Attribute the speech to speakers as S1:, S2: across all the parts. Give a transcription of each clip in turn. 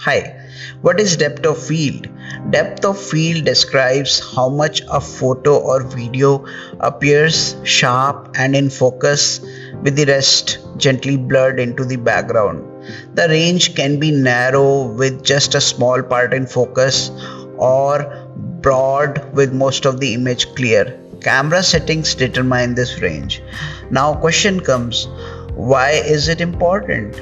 S1: Hi, what is depth of field? Depth of field describes how much a photo or video appears sharp and in focus with the rest gently blurred into the background. The range can be narrow with just a small part in focus or broad with most of the image clear. Camera settings determine this range. Now question comes, why is it important?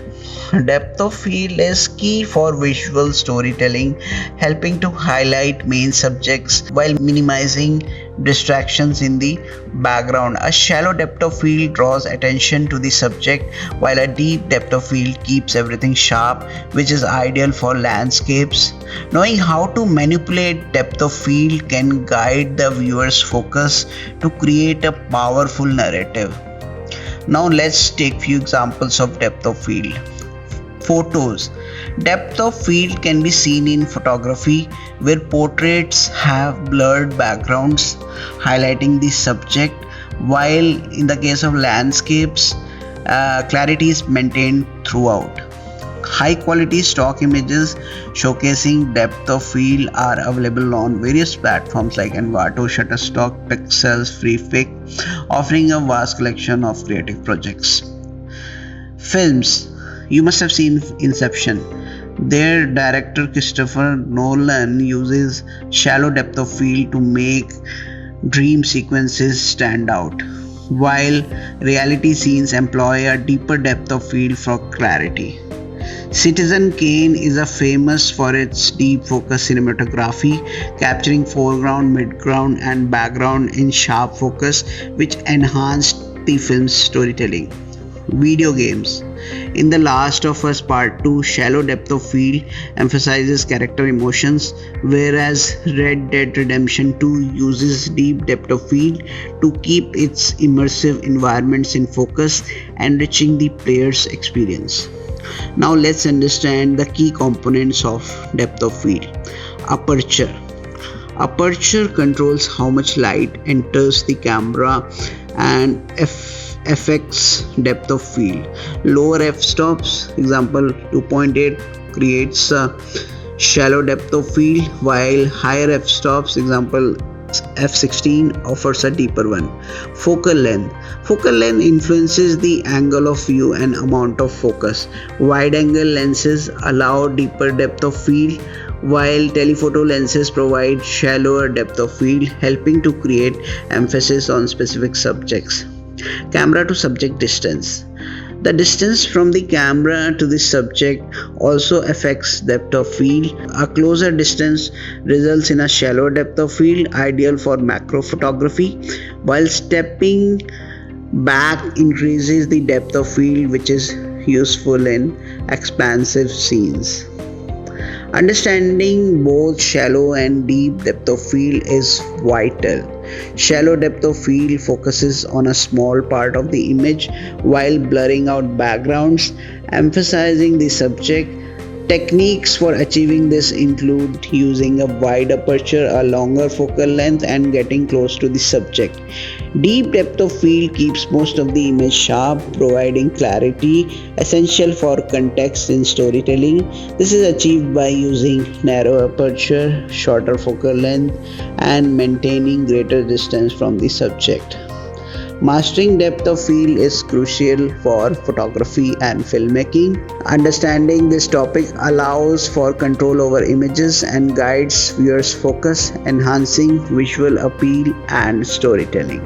S1: Depth of field is key for visual storytelling, helping to highlight main subjects while minimizing distractions in the background. A shallow depth of field draws attention to the subject, while a deep depth of field keeps everything sharp, which is ideal for landscapes. Knowing how to manipulate depth of field can guide the viewer's focus to create a powerful narrative. Now let's take few examples of depth of field. Photos. Depth of field can be seen in photography where portraits have blurred backgrounds highlighting the subject, while in the case of landscapes, clarity is maintained throughout. High quality stock images showcasing depth of field are available on various platforms like Envato, Shutterstock, Pixels, FreeFic, offering a vast collection of creative projects. Films. You must have seen Inception. Their director Christopher Nolan uses shallow depth of field to make dream sequences stand out, while reality scenes employ a deeper depth of field for clarity. Citizen Kane is famous for its deep focus cinematography, capturing foreground, midground, and background in sharp focus, which enhanced the film's storytelling. Video games. In The Last of Us Part 2, shallow depth of field emphasizes character emotions, whereas Red Dead Redemption 2 uses deep depth of field to keep its immersive environments in focus, enriching the player's experience. Now let's understand the key components of depth of field. Aperture. Aperture controls how much light enters the camera and affects depth of field. Lower f-stops, example 2.8, creates a shallow depth of field, while higher f-stops, example f16, offers a deeper one. Focal length. Focal length influences the angle of view and amount of focus. Wide angle lenses allow deeper depth of field, while telephoto lenses provide shallower depth of field, helping to create emphasis on specific subjects. Camera to subject distance. The distance from the camera to the subject also affects depth of field. A closer distance results in a shallow depth of field, ideal for macro photography, while stepping back increases the depth of field, which is useful in expansive scenes. Understanding both shallow and deep depth of field is vital. Shallow depth of field focuses on a small part of the image while blurring out backgrounds, emphasizing the subject. Techniques for achieving this include using a wide aperture, a longer focal length, and getting close to the subject. Deep depth of field keeps most of the image sharp, providing clarity essential for context in storytelling. This is achieved by using narrow aperture, shorter focal length, and maintaining greater distance from the subject. Mastering depth of field is crucial for photography and filmmaking. Understanding this topic allows for control over images and guides viewers' focus, enhancing visual appeal and storytelling.